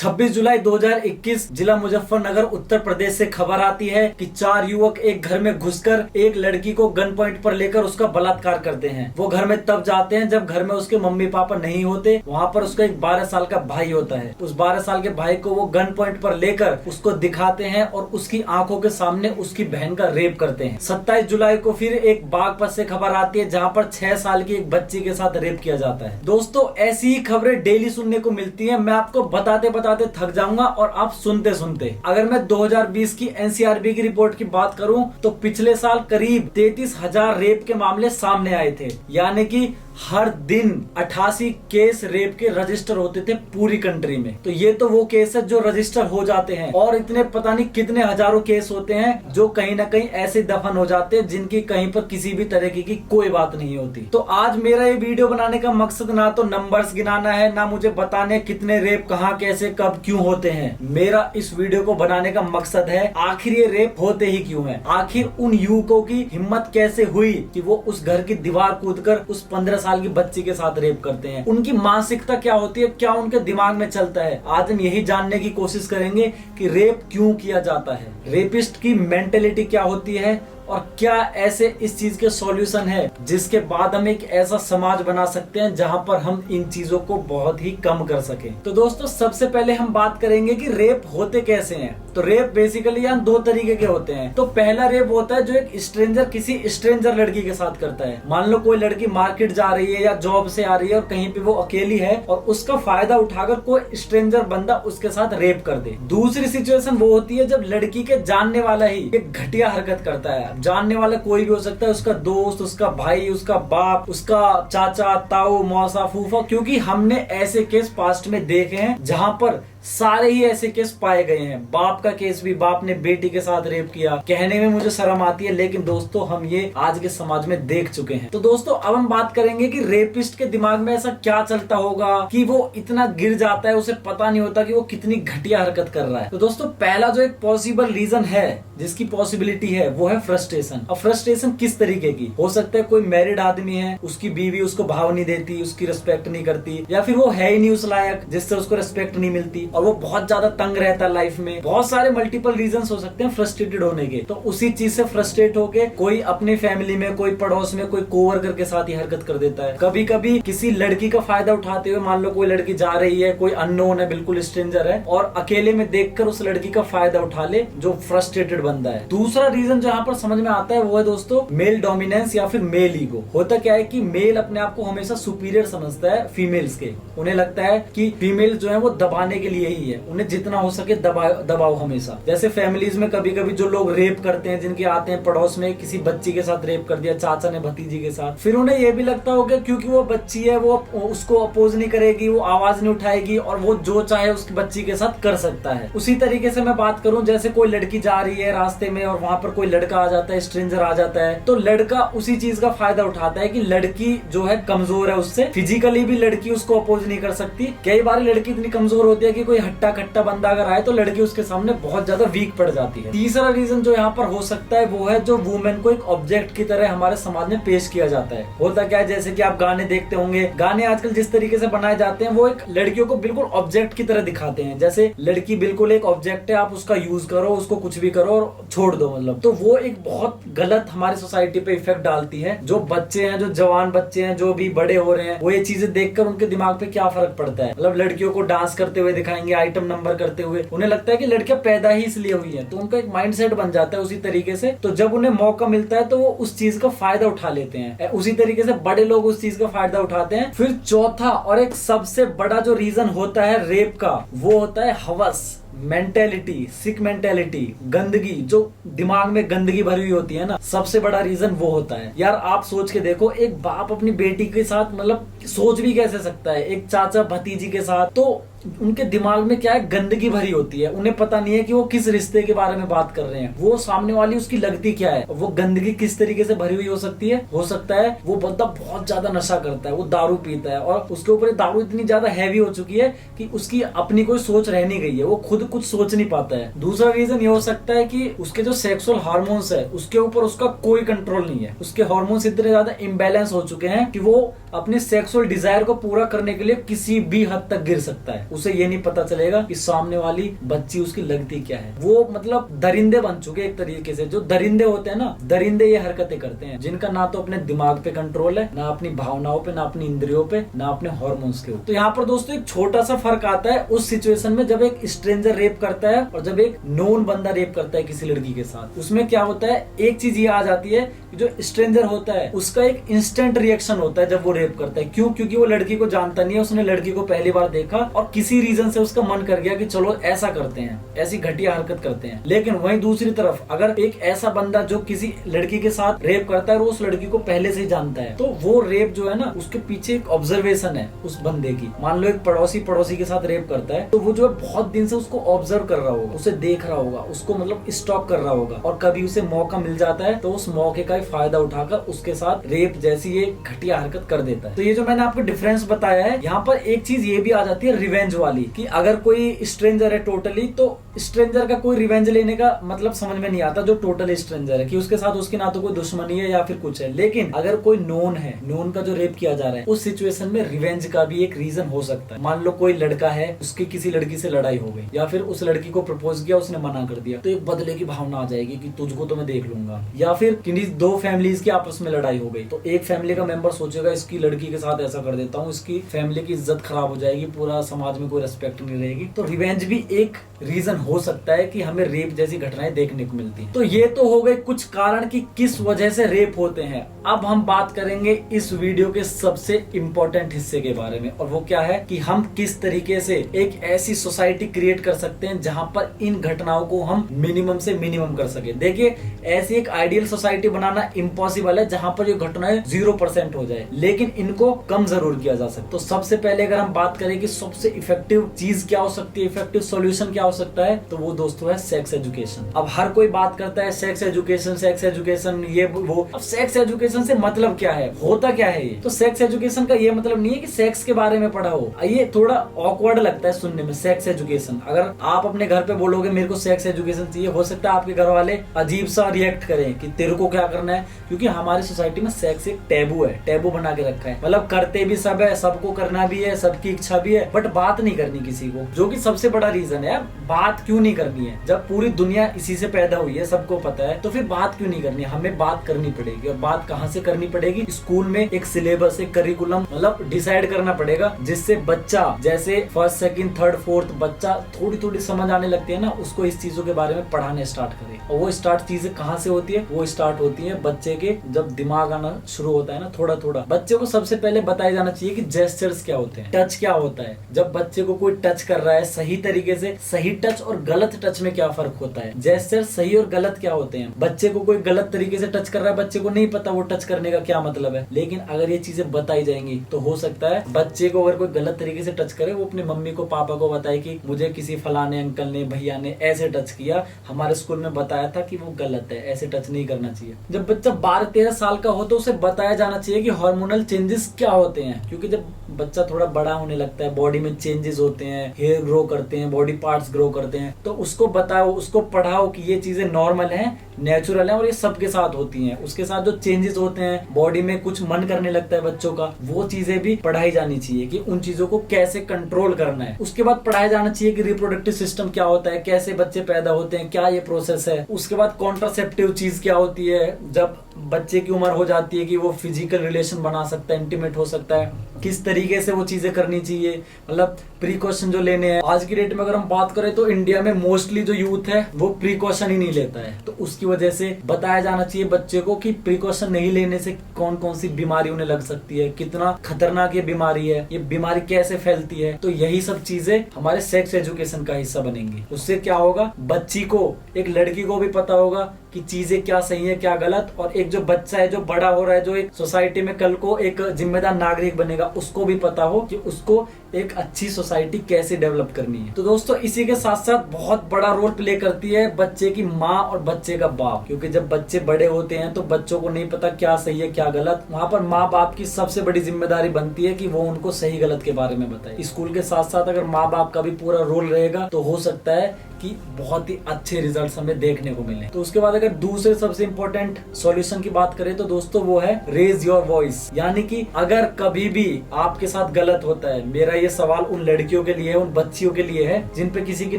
26 जुलाई 2021 जिला मुजफ्फरनगर उत्तर प्रदेश से खबर आती है कि 4 युवक एक घर में घुसकर एक लड़की को गन पॉइंट पर लेकर उसका बलात्कार करते हैं। वो घर में तब जाते हैं जब घर में उसके मम्मी पापा नहीं होते। वहाँ पर उसका एक 12 साल का भाई होता है। उस 12 साल के भाई को वो गन पॉइंट पर लेकर उसको दिखाते हैं और उसकी आंखों के सामने उसकी बहन का रेप करते हैं। 27 जुलाई को फिर एक बागपत से खबर आती है जहाँ पर 6 साल की एक बच्ची के साथ रेप किया जाता है। दोस्तों, ऐसी ही खबरें डेली सुनने को मिलती है। मैं आपको बताते बताते थक जाऊंगा और आप सुनते सुनते। अगर मैं 2020 की एनसीआरबी की रिपोर्ट की बात करूं तो पिछले साल करीब 33,000 रेप के मामले सामने आए थे। यानी कि हर दिन 88 केस रेप के रजिस्टर होते थे पूरी कंट्री में। तो ये तो वो केस है जो रजिस्टर हो जाते हैं और इतने पता नहीं कितने हजारों केस होते हैं जो कहीं ना कहीं ऐसे दफन हो जाते हैं जिनकी कहीं पर किसी भी तरीके की कोई बात नहीं होती। तो आज मेरा ये वीडियो बनाने का मकसद ना तो नंबर्स गिनाना है, ना मुझे बताने कितने रेप कहाँ कैसे कब क्यों होते हैं। मेरा इस वीडियो को बनाने का मकसद है आखिर ये रेप होते ही क्यों है, आखिर उन युवकों की हिम्मत कैसे हुई कि वो उस घर की दीवार कूदकर उस 15 साल की बच्ची के साथ रेप करते हैं। उनकी मानसिकता क्या होती है, क्या उनके दिमाग में चलता है। आज हम यही जानने की कोशिश करेंगे कि रेप क्यों किया जाता है, रेपिस्ट की मेंटेलिटी क्या होती है और क्या ऐसे इस चीज के सॉल्यूशन है जिसके बाद हम एक ऐसा समाज बना सकते हैं जहां पर हम इन चीजों को बहुत ही कम कर सकें। तो दोस्तों, सबसे पहले हम बात करेंगे कि रेप होते कैसे हैं। तो रेप बेसिकली यहाँ 2 तरीके के होते हैं। तो पहला रेप होता है जो एक स्ट्रेंजर किसी स्ट्रेंजर लड़की के साथ करता है। मान लो कोई लड़की मार्केट जा रही है या जॉब से आ रही है और कहीं पे वो अकेली है और उसका फायदा उठाकर कोई स्ट्रेंजर बंदा उसके साथ रेप कर दे। दूसरी सिचुएशन वो होती है जब लड़की के जानने वाला ही एक घटिया हरकत करता है। जानने वाला कोई भी हो सकता है, उसका दोस्त, उसका भाई, उसका बाप, उसका चाचा, ताऊ, मौसा, फूफा, क्योंकि हमने ऐसे केस पास्ट में देखे हैं जहां पर सारे ही ऐसे केस पाए गए हैं। बाप का केस भी, बाप ने बेटी के साथ रेप किया। कहने में मुझे शर्म आती है लेकिन दोस्तों हम ये आज के समाज में देख चुके हैं। तो दोस्तों, अब हम बात करेंगे कि रेपिस्ट के दिमाग में ऐसा क्या चलता होगा कि वो इतना गिर जाता है, उसे पता नहीं होता कि वो कितनी घटिया हरकत कर रहा है। तो दोस्तों, पहला जो एक पॉसिबल रीजन है, जिसकी पॉसिबिलिटी है, वो है फ्रस्ट्रेशन। अब फ्रस्ट्रेशन किस तरीके की हो सकता है? कोई मैरिड आदमी है, उसकी बीवी उसको भाव नहीं देती, उसकी रिस्पेक्ट नहीं करती, या फिर वो है ही नहीं उस लायक जिससे उसको रिस्पेक्ट नहीं मिलती और वो बहुत ज्यादा तंग रहता है लाइफ में। बहुत सारे मल्टीपल रीजंस हो सकते हैं फ्रस्ट्रेटेड होने के। तो उसी चीज से फ्रस्ट्रेट होके कोई अपनी फैमिली में, कोई पड़ोस में, कोई कोवर्कर के साथ ही हरकत कर देता है। कभी कभी किसी लड़की का फायदा उठाते हुए, मान लो कोई लड़की जा रही है, कोई अननोन है, बिल्कुल स्ट्रेंजर है और अकेले में देखकर उस लड़की का फायदा उठा ले जो फ्रस्ट्रेटेड बंदा है। दूसरा रीजन जहाँ पर समझ में आता है वो है दोस्तों मेल डोमिनेंस या फिर मेल ईगो। होता क्या है कि मेल अपने आप को हमेशा सुपीरियर समझता है फीमेल्स के। उन्हें लगता है कि फीमेल जो है वो दबाने के लिए ही है, उन्हें जितना हो सके दबाओ हमेशा। जैसे फैमिलीज में कभी कभी जो लोग रेप करते हैं, जिनके आते हैं पड़ोस में, किसी बच्ची के साथ रेप कर दिया, चाचा ने भतीजी के साथ, फिर उन्हें ये भी लगता होगा क्योंकि वो बच्ची है, वो उसको अपोज नहीं करेगी, वो आवाज नहीं उठाएगी और वो जो चाहे उसकी बच्ची के साथ कर सकता है। उसी तरीके से मैं बात करूं, जैसे कोई लड़की जा रही है रास्ते में और वहां पर कोई लड़का आ जाता है, स्ट्रेंजर आ जाता है, तो लड़का उसी चीज का फायदा उठाता है कि लड़की जो है कमजोर है, उससे फिजिकली भी लड़की उसको अपोज नहीं कर सकती। कई बार लड़की इतनी कमजोर होती है कि कोई हट्टा कट्टा बंदा अगर आए तो लड़की उसके सामने बहुत ज्यादा वीक पड़ जाती है। तीसरा रीजन जो यहाँ पर हो सकता है वो है जो वुमेन को एक ऑब्जेक्ट की तरह हमारे समाज में पेश किया जाता है। होता क्या है, जैसे कि आप गाने देखते होंगे, गाने आजकल जिस तरीके से बनाए जाते हैं वो एक लड़कियों को बिल्कुल ऑब्जेक्ट की तरह दिखाते हैं। जैसे लड़की बिल्कुल एक ऑब्जेक्ट है, आप उसका यूज करो, उसको कुछ भी करो और छोड़ दो, मतलब। तो वो एक बहुत गलत हमारी सोसाइटी पे इफेक्ट डालती है। जो बच्चे हैं, जो जवान बच्चे हैं, जो भी बड़े हो रहे हैं, वो ये चीजें देखकर उनके दिमाग पे क्या फर्क पड़ता है। मतलब लड़कियों को डांस करते हुए दिखाएंगे, आइटम नंबर करते हुए, उन्हें लगता है कि लड़कियां पैदा ही इसलिए हुई है, तो उनका एक माइंडसेट बन जाता है उसी तरीके से। तो जब उन्हें मौका मिलता है तो वो उस चीज का फायदा उठा लेते हैं। उसी तरीके से बड़े लोग उस चीज का फायदा उठाते हैं। फिर चौथा और एक सबसे बड़ा जो रीजन होता है रेप का, वो होता है हवस, मेंटेलिटी, सिक मेंटेलिटी, गंदगी, जो दिमाग में गंदगी भरी हुई होती है ना, सबसे बड़ा रीजन वो होता है। यार आप सोच के देखो, एक बाप अपनी बेटी के साथ मतलब सोच भी कैसे सकता है, एक चाचा भतीजी के साथ, तो उनके दिमाग में क्या है, गंदगी भरी होती है। उन्हें पता नहीं है कि वो किस रिश्ते के बारे में बात कर रहे हैं, वो सामने वाली उसकी लगती क्या है, वो गंदगी किस तरीके से भरी हुई हो सकती है। हो सकता है वो बंदा बहुत ज्यादा नशा करता है, वो दारू पीता है और उसके ऊपर दारू इतनी ज्यादा हैवी हो चुकी है कि उसकी अपनी कोई सोच रह नहीं गई है, वो खुद खुद कुछ सोच नहीं पाता है। दूसरा रीजन ये हो सकता है कि उसके जो सेक्सुअल हार्मोन्स है उसके ऊपर उसका कोई कंट्रोल नहीं है। उसके हार्मोन्स इतने ज्यादा इम्बैलेंस हो चुके हैं कि वो अपने सेक्सुअल डिजायर को पूरा करने के लिए किसी भी हद तक गिर सकता है। उसे ये नहीं पता चलेगा कि सामने वाली बच्ची उसकी लगती क्या है। वो मतलब दरिंदे बन चुके एक तरीके से। जो दरिंदे होते हैं ना, दरिंदे ये हरकतें करते हैं जिनका ना तो अपने दिमाग पे कंट्रोल है, ना अपनी भावनाओं पे, ना अपनी इंद्रियों पे, ना अपने हार्मोन्स के ऊपर। तो यहाँ पर दोस्तों एक छोटा सा फर्क आता है उस सिचुएशन में जब एक स्ट्रेंजर रेप करता है और जब एक नोन बंदा रेप करता है किसी लड़की के साथ। उसमें क्या होता है, एक चीज ये आ जाती है कि जो स्ट्रेंजर होता है उसका एक इंस्टेंट रिएक्शन होता है जब वो रेप करता है। क्यों? क्योंकि वो लड़की को जानता नहीं है, उसने लड़की को पहली बार देखा और किसी रीजन से उसका मन कर गया कि चलो ऐसा करते हैं, ऐसी घटिया हरकत करते हैं। लेकिन वहीं दूसरी तरफ अगर एक ऐसा बंदा जो किसी लड़की के साथ रेप करता है और उस लड़की को पहले से ही जानता है, तो वो रेप जो है ना उसके पीछे एक ऑब्जर्वेशन है उस बंदे की। मान लो एक पड़ोसी के साथ रेप करता है, तो वो जो है बहुत दिन से उसको ऑब्जर्व कर रहा होगा, उसे देख रहा होगा, उसको मतलब स्टॉक कर रहा होगा, और कभी उसे मौका मिल जाता है तो उस मौके का फायदा उठाकर उसके साथ रेप जैसी ये घटिया हरकत कर देता है। तो ये जो मैंने आपको डिफरेंस बताया है, यहाँ पर एक चीज ये भी आ जाती है रिवेंज वाली, कि अगर कोई स्ट्रेंजर है टोटली, तो स्ट्रेंजर का कोई रिवेंज लेने का मतलब समझ में नहीं आता जो टोटल स्ट्रेंजर है, कि उसके साथ उसकी ना तो कोई दुश्मनी है या फिर कुछ है। लेकिन अगर कोई नोन है, नोन का जो रेप किया जा रहा है, उस सिचुएशन में रिवेंज का भी एक रीजन हो सकता है। मान लो कोई लड़का है, उसकी किसी लड़की से लड़ाई हो गई, या फिर उस लड़की को प्रपोज किया, उसने मना कर दिया, तो एक बदले की भावना आ जाएगी कि तुझको तो मैं देख लूंगा। या फिर किन्हीं दो फैमिलीज की आपस में लड़ाई हो गई, तो एक फैमिली का मेंबर सोचेगा इसकी लड़की के साथ ऐसा कर देता हूँ, इसकी फैमिली की इज्जत खराब हो जाएगी, पूरा समाज में कोई रेस्पेक्ट नहीं रहेगी। तो रिवेंज भी एक रीजन हो सकता है कि हमें रेप जैसी घटनाएं देखने को मिलती हैं। तो ये तो हो गए कुछ कारण कि किस वजह से रेप होते हैं। अब हम बात करेंगे इस वीडियो के सबसे इंपॉर्टेंट हिस्से के बारे में, और वो क्या है कि हम किस तरीके से एक ऐसी सोसाइटी क्रिएट कर सकते हैं जहां पर इन घटनाओं को हम मिनिमम से मिनिमम कर सके। देखिए, ऐसी एक आइडियल सोसाइटी बनाना इम्पॉसिबल है जहां पर ये घटनाएं 0% हो जाए, लेकिन इनको कम जरूर किया जा सकता है। तो सबसे पहले अगर हम बात करें कि सबसे इफेक्टिव चीज क्या हो सकती है, इफेक्टिव सॉल्यूशन क्या हो सकता है, तो वो दोस्तों है सेक्स एजुकेशन। अब हर कोई बात करता है सेक्स एजुकेशन ये वो। अब सेक्स एजुकेशन से मतलब क्या है, होता क्या है ये? तो सेक्स एजुकेशन का ये मतलब नहीं है कि सेक्स के बारे में पढ़ा हो। ये थोड़ा ऑकवर्ड लगता है सुनने में, सेक्स एजुकेशन। अगर आप अपने घर पे बोलोगे मेरे को सेक्स एजुकेशन चाहिए, हो सकता है आपके घर वाले अजीब सा रिएक्ट करें कि तेरे को क्या करना है, क्योंकि हमारी सोसाइटी में सेक्स एक टैबू है, टैबू बना के रखा है। मतलब करते भी सब है, सबको करना भी है, सबकी इच्छा भी है, बट बात नहीं करनी किसी को, जो कि सबसे बड़ा रीजन है। बात क्यों नहीं करनी है? जब पूरी दुनिया इसी से पैदा हुई है, सबको पता है, तो फिर बात क्यों नहीं करनी है? हमें बात करनी पड़ेगी। और बात कहाँ से करनी पड़ेगी? स्कूल में एक सिलेबस, एक करिकुलम मतलब डिसाइड करना पड़ेगा, जिससे बच्चा जैसे फर्स्ट सेकंड थर्ड फोर्थ बच्चा थोड़ी थोड़ी समझ आने लगती है ना, उसको इस चीजों के बारे में पढ़ाने स्टार्ट करे। और वो स्टार्ट चीजें कहाँ से होती है? वो स्टार्ट होती है बच्चे के जब दिमाग आना शुरू होता है ना, थोड़ा थोड़ा बच्चे को सबसे पहले बताया जाना चाहिए कि जेस्चर्स क्या होते हैं, टच क्या होता है। जब बच्चे को कोई टच कर रहा है सही तरीके से, सही टच और गलत टच में क्या फर्क होता है, जेस्चर सही और गलत क्या होते हैं। बच्चे को कोई गलत तरीके से टच कर रहा है, बच्चे को नहीं पता वो टच करने का क्या मतलब है, लेकिन अगर ये चीजें बताई जाएंगी तो हो सकता है बच्चे को अगर कोई गलत तरीके से टच करे, वो अपनी मम्मी को पापा को बताए कि मुझे किसी फलाने अंकल ने भैया ने ऐसे टच किया, हमारे स्कूल में बताया था कि वो गलत है, ऐसे टच नहीं करना चाहिए। जब बच्चा 12-13 साल का हो तो उसे बताया जाना चाहिए कि हार्मोनल चेंजेस क्या होते हैं, क्योंकि जब बच्चा थोड़ा बड़ा होने लगता है, बॉडी में चेंजेस होते हैं, हेयर ग्रो करते हैं, बॉडी पार्ट्स ग्रो करते हैं, तो उसको बताओ, उसको पढ़ाओ कि ये चीजें नॉर्मल हैं, नेचुरल है और ये सबके साथ होती हैं। उसके साथ जो चेंजेस होते हैं, बॉडी में कुछ मन करने लगता है बच्चों का, वो चीजें भी पढ़ाई जानी चाहिए कि उन चीजों को कैसे कंट्रोल करना है। उसके बाद पढ़ाया जाना चाहिए कि रिप्रोडक्टिव सिस्टम क्या होता है, कैसे बच्चे पैदा होते हैं, क्या ये प्रोसेस है। उसके बाद कॉन्ट्रासेप्टिव चीज क्या होती है, जब बच्चे की उम्र हो जाती है कि वो फिजिकल रिलेशन बना सकता है, इंटीमेट हो सकता है, किस तरीके से वो चीजें करनी चाहिए, मतलब प्रिकॉशन जो लेने हैं। आज की डेट में अगर हम बात करें तो इंडिया में मोस्टली जो यूथ है वो प्रिकॉशन ही नहीं लेता है, तो उसकी वजह से बताया जाना चाहिए बच्चे को कि प्रिकॉशन नहीं लेने से कौन कौन सी बीमारी उन्हें लग सकती है, कितना खतरनाक ये बीमारी है, ये बीमारी कैसे फैलती है। तो यही सब चीजें हमारे सेक्स एजुकेशन का हिस्सा बनेंगी। उससे क्या होगा, बच्ची को, एक लड़की को भी पता होगा कि चीजें क्या सही है क्या गलत, और एक जो बच्चा है जो बड़ा हो रहा है, जो एक सोसाइटी में कल को एक जिम्मेदार नागरिक बनेगा, उसको भी पता हो कि उसको एक अच्छी सोसाइटी कैसे डेवलप करनी है। तो दोस्तों इसी के साथ साथ बहुत बड़ा रोल प्ले करती है बच्चे की माँ और बच्चे का बाप, क्योंकि जब बच्चे बड़े होते हैं तो बच्चों को नहीं पता क्या सही है क्या गलत। वहाँ पर माँ बाप की सबसे बड़ी जिम्मेदारी बनती है कि वो उनको सही गलत के बारे में बताए। स्कूल के साथ साथ अगर माँ बाप का भी पूरा रोल रहेगा तो हो सकता है कि बहुत ही अच्छे रिजल्ट्स हमें देखने को मिले। तो उसके बाद अगर दूसरे सबसे इंपॉर्टेंट सॉल्यूशन की बात करें तो दोस्तों वो है रेज योर वॉइस। यानी कि अगर कभी भी आपके साथ गलत होता है, मेरा ये सवाल उन लड़कियों के लिए, उन बच्चियों के लिए है जिन पे किसी की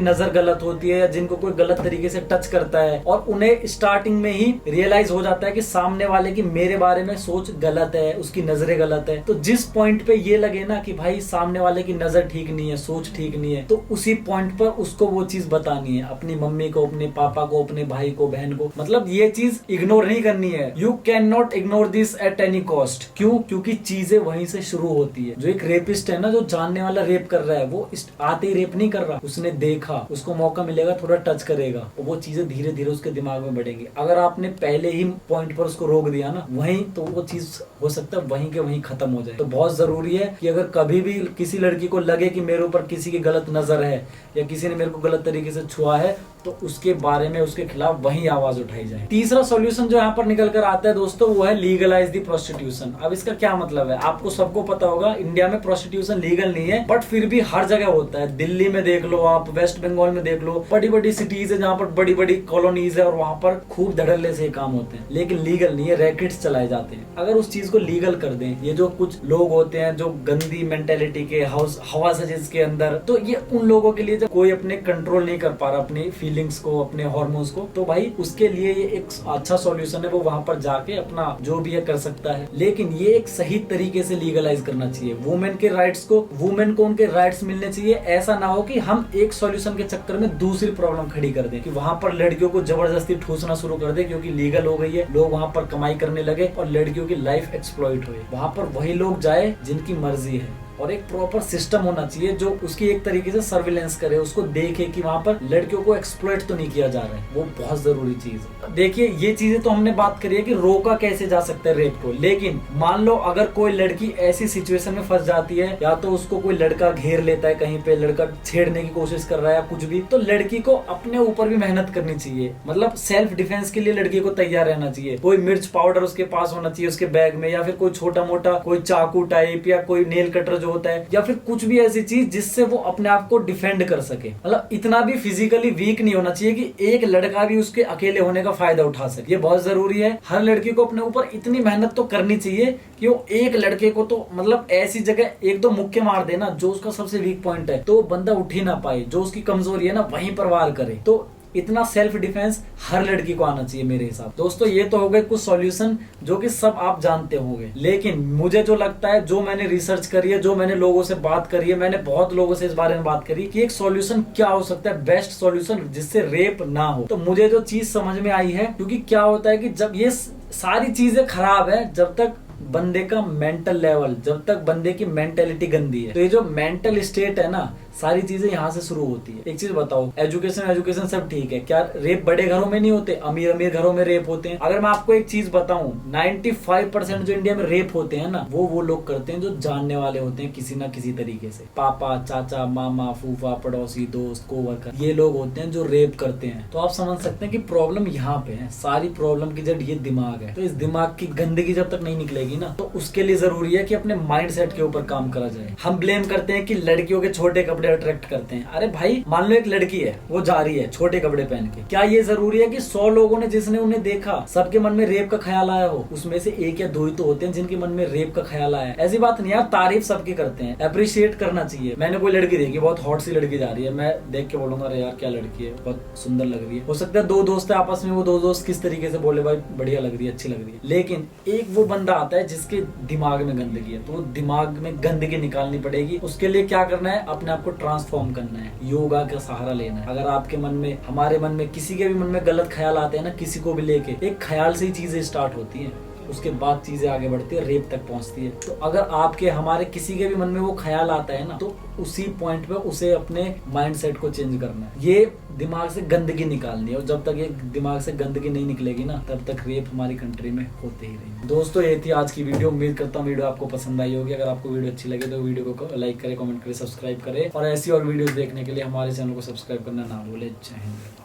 नजर गलत होती है या जिनको कोई गलत तरीके से टच करता है और उन्हें स्टार्टिंग में ही रियलाइज हो जाता है कि सामने वाले की मेरे बारे में सोच गलत है, उसकी नजरें गलत है। तो जिस पॉइंट पे ये लगे ना कि भाई सामने वाले की नजर ठीक नहीं है, सोच ठीक नहीं है, तो उसी पॉइंट पर उसको वो चीज बतानी है, अपनी मम्मी को, अपने पापा को, अपने भाई को, बहन को। मतलब ये चीज इग्नोर नहीं करनी है। You can not ignore this at any cost. क्यों? क्योंकि चीजें वहीं से शुरू होती है। जो एक रेपिस्ट है ना, जो जानने वाला रेप कर रहा है, वो आते ही रेप नहीं कर रहा, उसने देखा, उसको मौका मिलेगा, थोड़ा टच करेगा और वो चीजें धीरे धीरे उसके दिमाग में बढ़ेंगी। अगर आपने पहले ही पॉइंट पर उसको रोक दिया ना वहीं, तो वो चीज हो सकता है वहीं के वहीं खत्म हो जाए। तो बहुत जरूरी है कि अगर कभी भी किसी लड़की को लगे कि मेरे ऊपर किसी की गलत नजर है या किसी ने मेरे को गलत तरीके से छुआ है, तो उसके बारे में, उसके खिलाफ वही आवाज उठाई जाए। तीसरा सॉल्यूशन जो यहाँ पर निकल कर आता है दोस्तों वो है लीगलाइज द प्रोस्टिट्यूशन। अब इसका क्या मतलब है? आपको सबको पता होगा इंडिया में प्रोस्टिट्यूशन लीगल नहीं है, बट फिर भी हर जगह होता है। दिल्ली में देख लो आप, वेस्ट बंगाल में देख लो, बड़ी बड़ी सिटीज है जहाँ पर बड़ी बड़ी कॉलोनीज है और वहाँ पर खूब धड़ल्ले से काम होते हैं, लेकिन लीगल नहीं है, रैकेट्स चलाए जाते हैं। अगर उस चीज को लीगल कर दें, ये जो कुछ लोग होते हैं जो गंदी मेंटेलिटी के हवा सजिश के अंदर, तो ये उन लोगों के लिए जब कोई अपने कंट्रोल नहीं कर पा रहा अपनी फीलिंग्स को, अपने हार्मोन्स को, तो भाई उसके लिए ये एक अच्छा सॉल्यूशन है, वो वहां पर जाके अपना जो भी है कर सकता है। लेकिन ये एक सही तरीके से लीगलाइज करना चाहिए। वुमेन के राइट्स को, वुमेन को उनके राइट्स मिलने चाहिए। ऐसा ना हो कि हम एक सॉल्यूशन के चक्कर में दूसरी प्रॉब्लम खड़ी कर दें, कि वहां पर लड़कियों को जबरदस्ती ठूसना शुरू कर दे क्योंकि लीगल हो गई है, लोग वहां पर कमाई करने लगे और लड़कियों की लाइफ एक्सप्लॉइट हुई। वहां पर वही लोग जाए जिनकी मर्जी है। और एक प्रॉपर सिस्टम होना चाहिए जो उसकी एक तरीके से सर्विलेंस करे, उसको देखे कि वहां पर लड़कियों को एक्सप्लॉइट तो नहीं किया जा रहा है। वो बहुत जरूरी चीज है। देखिए ये चीजें तो हमने बात करी है कि रोका कैसे जा सकता है रेप को, लेकिन मान लो अगर कोई लड़की ऐसी सिचुएशन में फंस जाती है, या तो उसको कोई लड़का घेर लेता है कहीं पे, लड़का छेड़ने की कोशिश कर रहा है या कुछ भी, तो लड़की को अपने ऊपर भी मेहनत करनी चाहिए। मतलब सेल्फ डिफेंस के लिए लड़की को तैयार रहना चाहिए। कोई मिर्च पाउडर उसके पास होना चाहिए उसके बैग में, या फिर कोई छोटा मोटा कोई चाकू टाइप या कोई नेल कटर जो होता है, या फिर कुछ भी ऐसी चीज जिससे वो अपने आप को डिफेंड कर सके। मतलब इतना भी फिजिकली वीक नहीं होना चाहिए कि एक लड़का भी उसके अकेले होने का फायदा उठा सके। ये बहुत जरूरी है। हर लड़की को अपने ऊपर इतनी मेहनत तो करनी चाहिए कि वो एक लड़के को तो मतलब ऐसी जगह एक दो मुक्के मार देना जो उसका सबसे वीक पॉइंट है, तो बंदा उठ ही ना पाए, जो उसकी कमजोरी है ना वहीं पर वार करे। तो इतना सेल्फ डिफेंस हर लड़की को आना चाहिए मेरे हिसाब। दोस्तों ये तो हो गए कुछ सॉल्यूशन जो कि सब आप जानते होंगे, लेकिन मुझे जो लगता है, जो मैंने रिसर्च करी है, जो मैंने लोगों से बात करी है, मैंने बहुत लोगों से इस बारे में बात करी कि एक सॉल्यूशन क्या हो सकता है, बेस्ट सॉल्यूशन जिससे रेप ना हो। तो मुझे जो चीज समझ में आई है, क्योंकि क्या होता है कि जब ये सारी चीजें खराब है, जब तक बंदे का मेंटल लेवल, जब तक बंदे की मेंटेलिटी गंदी है, तो ये जो मेंटल स्टेट है ना, सारी चीजें यहाँ से शुरू होती है। एक चीज बताओ, एजुकेशन सब ठीक है, क्या रेप बड़े घरों में नहीं होते? अमीर अमीर घरों में रेप होते हैं। अगर मैं आपको एक चीज बताऊं, 95% जो इंडिया में रेप होते हैं ना, वो लोग करते हैं जो जानने वाले होते हैं किसी ना किसी तरीके से। पापा, चाचा, मामा, फूफा, पड़ोसी, दोस्त, कोवर्कर, ये लोग होते हैं जो रेप करते हैं। तो आप समझ सकते हैं कि प्रॉब्लम यहाँ पे है। सारी प्रॉब्लम की जड़ ये दिमाग है। तो इस दिमाग की गंदगी जब तक नहीं निकलेगी ना, तो उसके लिए जरूरी है कि अपने माइंड सेट के ऊपर काम करा जाए। हम ब्लेम करते हैं कि लड़कियों के छोटे कपड़े अट्रैक्ट करते हैं। अरे भाई, मान लो एक लड़की है, वो जा रही है छोटे कपड़े पहन के, क्या ये जरूरी है कि 100 लोगों ने जिसने उन्हें देखा सबके मन में रेप का ख्याल आया हो? उसमें से एक या दो ही तो होते हैं जिनके मन में रेप का ख्याल आया। ऐसी बात नहीं यार, तारीफ सबकी करते हैं, अप्रिशिएट करना चाहिए। मैंने कोई लड़की देखी, बहुत हॉट सी लड़की जा रही है, मैं देख के बोलूंगा अरे यार क्या लड़की है, बहुत सुंदर लग रही है। हो सकता है दो दोस्त है आपस में, वो दो दोस्त किस तरीके से बोले भाई बढ़िया लग रही है, अच्छी लग रही है, लेकिन एक वो बंदा आता है जिसके दिमाग में गंदगी है, तो दिमाग में गंदगी निकालनी पड़ेगी। उसके लिए क्या करना है? अपने आप को ट्रांसफॉर्म करना है, योगा का सहारा लेना है। अगर आपके मन में, हमारे मन में, किसी के भी मन में गलत ख्याल आते हैं ना, किसी को भी लेके, एक ख्याल से ही चीजें स्टार्ट होती हैं। उसके बाद चीजें आगे बढ़ती है, रेप तक पहुंचती है। तो अगर आपके हमारे किसी के भी मन में वो ख्याल आता है ना, तो उसी पॉइंट पे उसे अपने माइंडसेट को चेंज करना है, ये दिमाग से गंदगी निकालनी है। और जब तक ये दिमाग से गंदगी नहीं निकलेगी ना, तब तक रेप हमारी कंट्री में होते ही रहेंगे। दोस्तों ये थी आज की वीडियो, उम्मीद करता हूँ वीडियो आपको पसंद आई होगी। अगर आपको वीडियो अच्छी लगे तो वीडियो को लाइक करें, कमेंट करें, सब्सक्राइब करें और ऐसी और वीडियो देखने के लिए हमारे चैनल को सब्सक्राइब करना ना भूलें। जय हिंद।